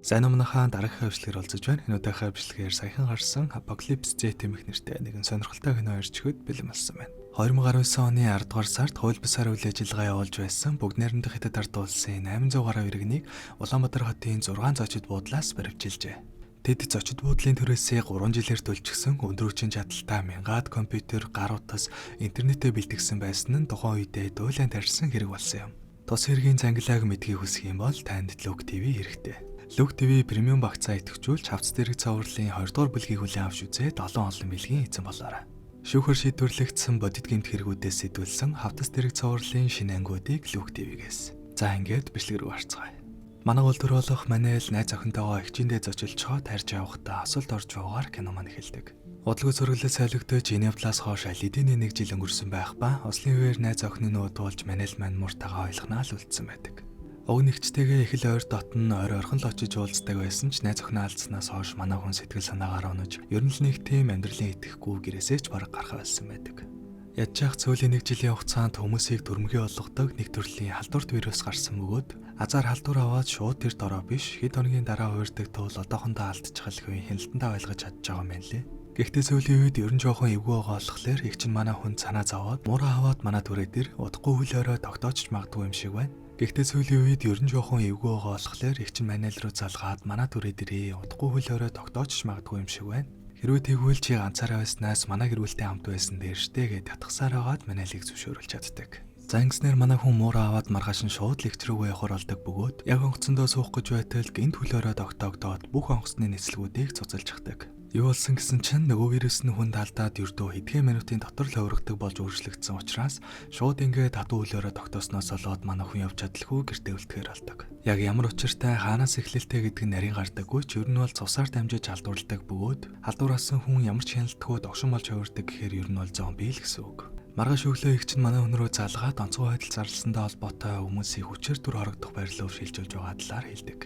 Сайн амнахаа дараагийн хвшлэр олзож байна. Энэ удаагийн хвшлэгээр саяхан гарсан Apocalypse Z гэмэх нэртэй нэгэн сонирхолтой кино ирчгэд бэлэн болсон байна. 2019 оны 10 дугаар сард хууль бусаар үйл ажиллагаа явуулж байсан Бүгд найрамдах Хятад ард улсын 800 гаруй иргэнийг Улаанбаатар хотын 6 зочид буудлаас баривчилжээ. Тэд зочид буудлын төрөөсөө 3 жилээр төлчихсөн өндөр хүчин чадалтай мянгаад компьютер, гар утас, интернетээ бэлтгэсэн байсан нь тухайн үедээ дуйлан тарьсан хэрэг болсон юм. Тус хэргийн зангилааг мэдхийг хүсэх юм бол танд Look TV хэрэгтэй. Look TV премиум багцаа идэвхжүүлж хавц дэрэг цовруулын 2 дугаар бүлгийг хүлээн авч үзээд олон бэлгийн эзэн болоорой. Шүүхэр шийдвэрлэгдсэн бодит гэмт хэрэгүүдээс сэтгүүлсэн хавцас дэрэг цовруулын шинэ ангиудыг Look TV-гээс. За ингээд бичлэг рүү харцгаая. Манай улдур болох Манел найз охинтойгоо эгчиндээ зочилчхоо тарьж явахдаа асуулт орж байгаагаар кино маань эхэлдэг. Удалгүй зөргөлөөс солигдож энэ явдлаас хойш аль хэдийн нэг жил өнгөрсөн байх ба ослын үеэр найз охин нь уудуулж Манел маань мууртайгаа ойлгонаа л үлдсэн байдаг. Уг нэгчтэйгээ их л ойр дотн ойр орхон л очиж уулздаг байсан ч найз охин алдснаас хойш манай хүн сэтгэл санаагаар онож ер нь л нэг тийм амьдралын итгэхгүй гэрээсээ ч бараг гарах байсан байдаг. Ядчаах цөүлийн нэг жилийн хугацаанд хүмүүсийг дүрмгий болгодог нэг төрлийн халдварт вирус гарсан бөгөөд азар халдвар аваад шууд тэр дороо биш хэд хоногийн дараа хуурдаг тул одоохондоо алдчихалгүй хяналтандаа ойлгож чадж байгаа юм лээ. Гэхдээ сүүлийн үед ер нь жоохон эвгүй байгаа болохоор их чинь манай хүн санаа зовоод муураа аваад манай түрээ дээр удахгүй хөлөөрөө тогтоочч магадгүй юм шиг байна. Гэхдээ сүүлийн үед ер нь жоохон эвгүй байгаа болохоор их чинь манел руу залгаад манай түрээ дээрээ удахгүй хөлөөрөө тогтоочч магадгүй юм шиг байна. Хэрвээ тэгвэл чи ганцаараа байснаас манай гэр бүлтэй хамт байсан дээр штэ гэд татгасаар агаад манелыг зөвшөөрүүлж чаддаг. За ингэснээр манай хүн муураа аваад маргааш нь шууд лекц рүүгээ явахаар болдог бөгөөд яг онгоцондоо суух гэж байтал гинт хөлөөрөө тогтоогдоод бүх онгоцны нислэгүүдийг цуцалж хахдаг. Юу болсон гэсэн чинь нөгөө вирус нь хүнд алдаад ердөө хэдхэн минутын дотор л хувиргадаг болж өөрчлөгдсөн учраас шууд ингээд татуу хөлөөрөө тогтоосноос болоод манай хүн явж чадалгүй гэртээ үлдэхээр болдог. Яг ямар учиртай хаанаас эхлэлтэй гэдэг нь нарийн гардаггүй ч ер нь бол цусаар дамжиж халдварладаг бөгөөд халдвараасан хүн ямар ч хяналтгүй догшин болж хувирдаг гэхээр ер нь бол зомби л гэсэн үг. Маргааш өглөө их чинь манай хүн рүү залгаад онцгой байдал зарласандаа холбоотой хүмүүсийг хүчээр дүр хорогдох байрлал шилжүүлж байгаа талаар хэлдэг.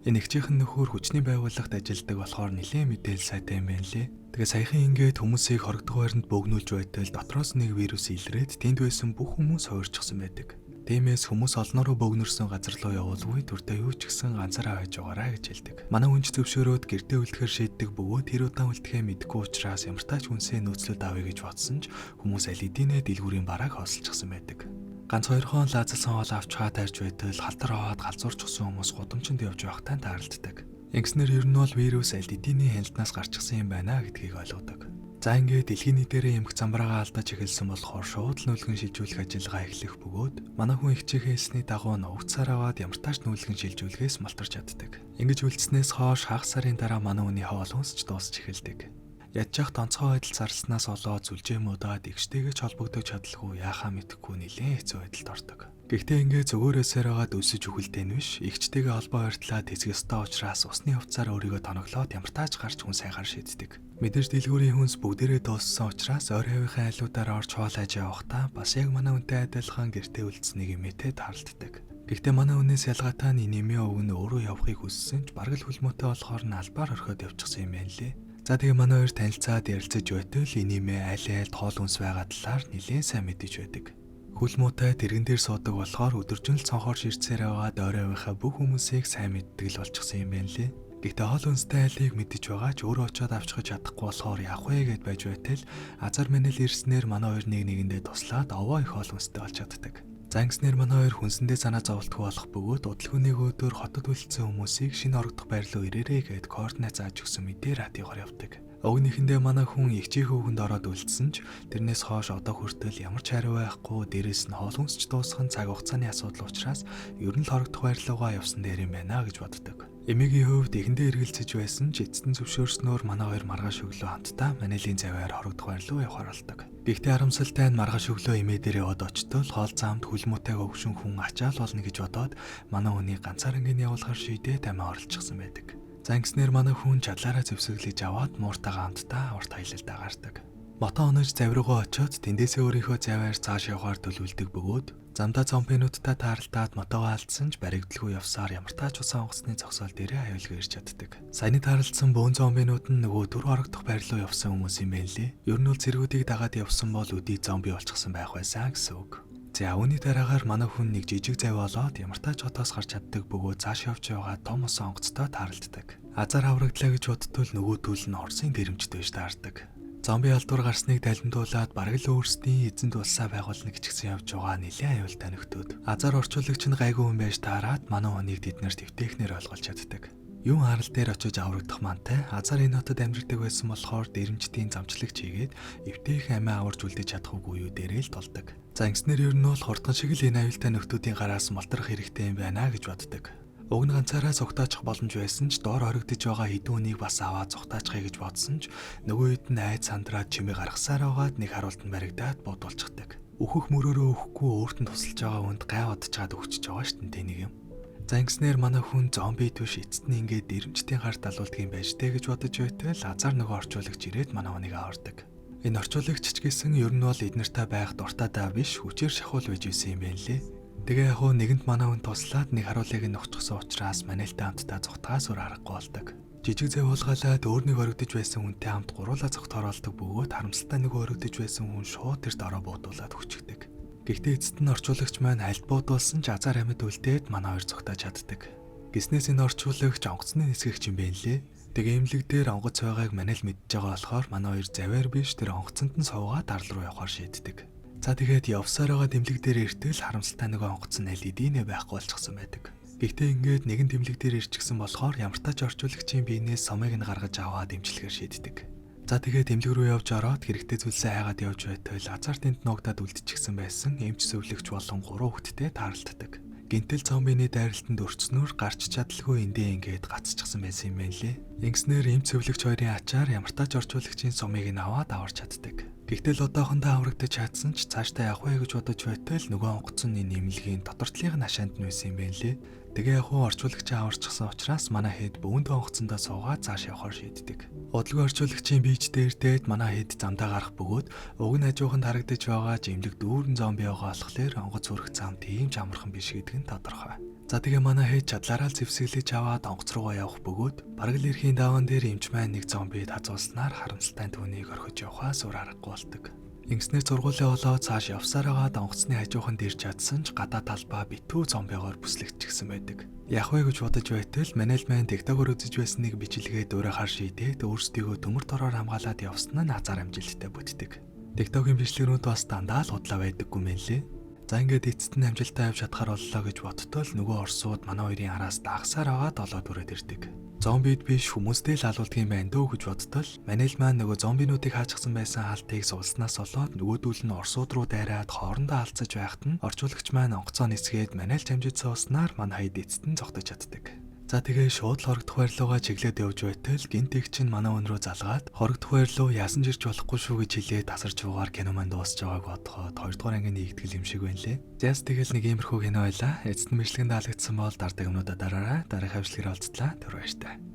Энэ ихчийнхэн нөхөр хүчний байгууллагт ажилладаг болохоор нэлээд мэдээлэл сайтай юм байна лээ. Тэгээ саяхан ингээд хүмүүсийг хорогдох байранд бөөгнүүлж байтал дотроос нэг вирус илрээд тэнд байсан бүх хүмүүс хуурчихсан байдаг. Тиймээс хүмүүс олноороо бөөгнөрсөн газар руу явуулгүй дүрдээ юу ч гэсэн ганцаараа байж байгаарай гэж хэлдэг. Манай хүнч зөвшөөрөөд гэртээ үлдэхээр шийддэг бөгөөд тэр удаан үлдэхээ мэдгүй учраас ямартаа ч хүнсээ нөөцлөд авъя гэж бодсон ч хүмүүс аль хэдийнэ дэлгүүрийн барааг хосолчихсан байдаг. Ганц хоёрхон лазалсан хоол авчгаа тарьж байтал халтар аваад галзуурч гсэн хүмүүс гудамжинд явж байхтай тааралддаг. Ингэснээр ер нь бол вирус аль хэдийн хяналтнаас гарчихсан юм байна гэдгийг ойлгодог. За ингээд дэлхийн нийтээрээ эмх замбраагаа алдаж эхэлсэн болохоор шууд л нүүлгэн шилжүүлэх ажиллагаа эхлэх бөгөөд манай хүн ихчээ хэлсний дагуу нуугцаар аваад ямартааш нүүлгэн шилжүүлэхээс малтарч чаддаг. Ингэж үлдснээс хойш хагас сарын дараа манай хүний хоол хүнсч дуусч эхэлдэг. Ядчаах тонцгой байдал зарлснаас болоод зүлжээ муудаад ихчтэйгэж холбогдож чадалгүй яахаа мэдэхгүй нэлээд хэцүү байдалд ордог. Гэхдээ ингээд зөгөөрөөсээр байгаа дүүсэж үхэлтэй нь биш ихчтэйгээ холбоо барьтлаа тэцэх ёстой учраас усны хувцаар өөрийгөө тоноглоод ямартаач гарч хүн сайгаар шийддэг. Мэдээж дэлгүүрийн хүнс бүгдээрээ дууссан учраас ойр хавийнхаа айлуудаараа орж хоолойж явахдаа бас яг манай үнтэй адилхан гэртээ үлдсэнийг имэтэ таарлддаг. Гэхдээ манай үнээс ялгаатай нь нэмээ өвн өөрөө явахыг хүссэн ч бараг л хөлмөтэй болохоор нь албаар орхиод явчихсан юм байна лээ. За тэгээ манай хоёр танилцаад ярилцаж байтал нэмээ аль айлд хоол хүнс байгаа талаар нэлээд сайн мэдэж байдаг. Хүлмуутай тэрэгэн дээр суудаг болохоор өдөржин л цонхоор ширцээр аваад ойр авийнхаа бүх хүмүүсийг сайн мэддэг л болчихсон юм байна лээ. Гэхдээ хоол хүнстэй айлыг мэдэж байгаа ч өөрөө очиод авчиж чадахгүй болохоор явах вэ гэд байж байтал азар манел ирснээр манай хоёр нэгэндээ туслаад овоо их хоол хүнстэй болж чаддаг. За ингэснээр манай хоёр хүнсэндээ санаа зовлтгүй болох бөгөөд удалгүйнийг өдөр хотод үлдсэн хүмүүсийг шинэ орогдох байрлал руу ирээрэй гэд координат зааж өгсөн мэдээ радиогоор явдаг. Өгнийхэндээ манай хүн ихчийн хөвгөнд ороод үлдсэн ч тэрнээс хойш одоо хүртэл ямар ч хариу байхгүй дээрэс нь хоол хүнсч дуусах нь цаг хугацааны асуудал учраас ер нь л хорогдох байрлалгаа явсан дээр юм байна гэж боддог. Эмээгийн хувьд эхэндээ эргэлзэж байсан ч эцэстэн зөвшөөрснөөр манай хоёр маргааш өглөө хамтдаа Манелийн завьаар хорогдох байрлал руу явахаар болдог. Гэхдээ харамсалтай нь маргааш өглөө эмээ дээрээ од очтол хоол заамд хүлмүүтэйг өгшин хүн ачаал болно гэж бодоод манай хүний ганцаарнгийн явуулахар шийдээд амиа оролцсон байдаг. За ингэснээр манай хүн чадлаараа зэвсэглэж аваад мууртайгаа хамтдаа урт аялалд агардаг. Мото онож завь руугаа очиод тэндээсээ өөрийнхөө завьаар цааш явахаар төлөвлөдөг бөгөөд замдаа зомбинуудтай тааралдаад мотогоо алдсан ч баригдалгүй явсаар ямартаа ч усан онгоцны зогсоол дээрээ аюулгүй ирж чаддаг. Саяны таарлцсан бөөн зомбинууд нь нөгөө түр хорогдох байрлал явсан хүмүүс юм байна лээ. Ер нь бол зэргүүдийг дагаад явсан бол өдий зомби болчихсон байх байсан гэсэн үг. За үүний дараагаар манай хүн нэг жижиг зав болоод ямар тач хотоос гарч чаддаг бөгөөд цааш явж байгаа том ус онгоцтой тааралддаг. Азар аврагдлаа гэж бодтол нөгөө төл нь Оросын дэрэмжтэй байж таардаг. Зомби алдар гарсныг далимдуулаад бараг л өөрсдийн эзэнт улсаа байгуулна гэж гисэн явж байгаа нэлээд аюултай нөхдүүд. Азар орчуулагч нь гайгүй хүн байж таарад манай хүнийг тэднэр твтэхнэр ойлгуулж чаддаг. Юун харал дээр очиж аврагдах мантай Азар энэ хотод амьдардаг байсан болохоор дэрэмжтийн замчлагч хийгээд эвтэйх амиа аварж үлдэж чадахгүй юу дээрээ л толдог. За ингэснээр ер нь бол хурдхан шиг л энэ аюултай нөхдүүдийн гараас мултрах хэрэгтэй юм байна гэж боддог. Уг нь ганцаараа цугтаачих боломж байсан ч доор хоригдож байгаа хэдэн үнийг бас аваад цугтаачихъя гэж бодсон ч нөгөө хэд нь айд сандраад чимээ гаргасаар байгаад нэг харуулт нь баригдаад бодулчихдаг. Өөхөх мөрөөрөө өөхгүй өөрт нь тусалж байгаа хүнд гай бодчихад өгчөж байгаа штэн тэнийг юм. За ингэснээр манай хүн зомби түш эцэст нь ингээд дэрэмжтийн гарт далуулдаг юм байж тэ гэж бодож байтал Азар нөгөө орчуулагч ирээд манай хүнийг авардаг. Энэ орчуулагч ч гэсэн ер нь бол эднэртэй байх дуртайдаа биш хүчээр шахуул байж исэн юм байна лээ. Тэгээ яг хөө нэгэнт манай хүн туслаад нэг харуулыг нь өгчихсөн учраас манайтай хамтдаа зүгтгаас өөр аргагүй болдог. Жижиг зэв уулгалаад өөрний хоригдож байсан хүнтэй хамт гуруула зүгт хороолдог бөгөөд харамсалтай нэг хоригдож байсан хүн шууд тэр дороо буудуулаад хүчигдэг. Гэхдээ эцэст нь орчуулагч маань альт буудуулсан ч Азар амьд үлдээд манай хоёр зүгтаж чаддаг. Гиснээс энэ орчуулагч онгоцны нисгэгч юм байна лээ. Тэгээ имлэг дээр онгоц байгааг манай л мэдж байгаа болохоор манай хоёр заваар биш тэр онгоцонд нь суугаад арал руу явахаар шийддэг. За тэгээд явсаар байгаа тэмлэг дээр иртэл харамсалтай нэг онгоц нь LED-нэ байхгүй болчихсон байдаг. Гэхдээ ингээд нэгэн тэмлэг дээр ирчихсэн болохоор ямар тач орчуулагчийн биенээс сомыг нь гаргаж аваад дэмжлэхээр шийддэг. За тэгээд тэмлэг рүү явж ороод хэрэгтэй зүйлсээ хайгаад явж байтал Азар тэнд ногдоод үлдчихсэн байсан эмч зөвлөгч болон 3 хүүхэдтэй тааралддаг. Гинтэл зомбиний дайралтанд өрчснөөр гарч чадалгүй эндээ ингээд гацчихсан байсан юм байна лээ. Ингэснээр эмч зөвлөгч хоёрын ачаар ямар тач орчуулагчийн сомыг нь аваад аварч чаддаг. Гэхдээ л одоохондоо аврагдаж чадсан ч цаашдаа явах вэ гэж бодож байтал нөгөө онгоц нь энэ имлэгийн дотортлын хашаанд нь байсан юм байна лээ. Тэгээ яг хуу орчуулагчаа аварчихсан учраас манай хэд бөөнд онгоцондоо суугаад цааш явахаар шийддэг. Удалгүй орчуулагчийн биеч дээрдээд манай хэд замдаа гарах бөгөөд уг нь хажууханд харагдаж байгаа имлэг дүүрэн зомби байгаа болохоор онгоц үрэх зам тийм ч амархан биш гэдэг нь тодорхой. За тэгээ манай хэд чадлаараа зэвсэглэж аваад онгоц руугаа явах бөгөөд бараг л эрхийн даваан дээр эмч маань нэг зомбид хазуулснаар харамсалтай түүнийг орхиж явахаас өөр аргагүй болдог. Ингэснээр зургуулаа болоод цааш явсаар байгаа онгоцны хажууханд ирж чадсан ч гадаа талбай битүү зомбиогоор бүслэгдчихсэн байдаг. Яг вэ гэж бодож байтал менежмент диктатор үзэж байсныг бичлэгээд өөрөөр шийдээд өөрсдийгөө төмөр дороор хамгаалаад явсан нь Азар амжилттай бүтдэг. Диктатогийн бичлэгнүүд бас дандаа л худлаа байдаггүй мэнлээ. За ингээд эцэст нь амжилттай явж чадхаар боллоо гэж бодтол нөгөө орсууд манай хоёрын араас дагсаар аваад олоод өрөөд ирдэг. Зомбид биш хүмүүстэй л алуулдаг юм байна дөө гэж бодтол менежмент нөгөө зомбинуудыг хаачихсан байсан хаалтыг суулснаас болоод нөгөөдүүл нь орсууд руу дайраад хоорондоо алцаж байхад нь орчуулагч маань онгоцоо нисгээд манайл хамжиж сууснаар манай хайд эцэст нь зогтож чаддаг. За тэгээ шууд хорогдох байрлуугаа чиглээд явж байтал гинтэг чинь манай өн рүү залгаад хорогдох байрлуу яасан ч ирж болохгүй шүү гэж хэлээд тасарч уугаар кино маань дуусч байгааг бодоход 2 дугаар ангийн нэгтгэл юм шиг байна лээ. Зяс тэгэл нэг иймэрхүү кино байла. Эцэст нь мэдлэгэнд таалагдсан бол дараагийн өмнөдө дараарай. Дараах хавшлахаар олцлаа. Түр баяртай.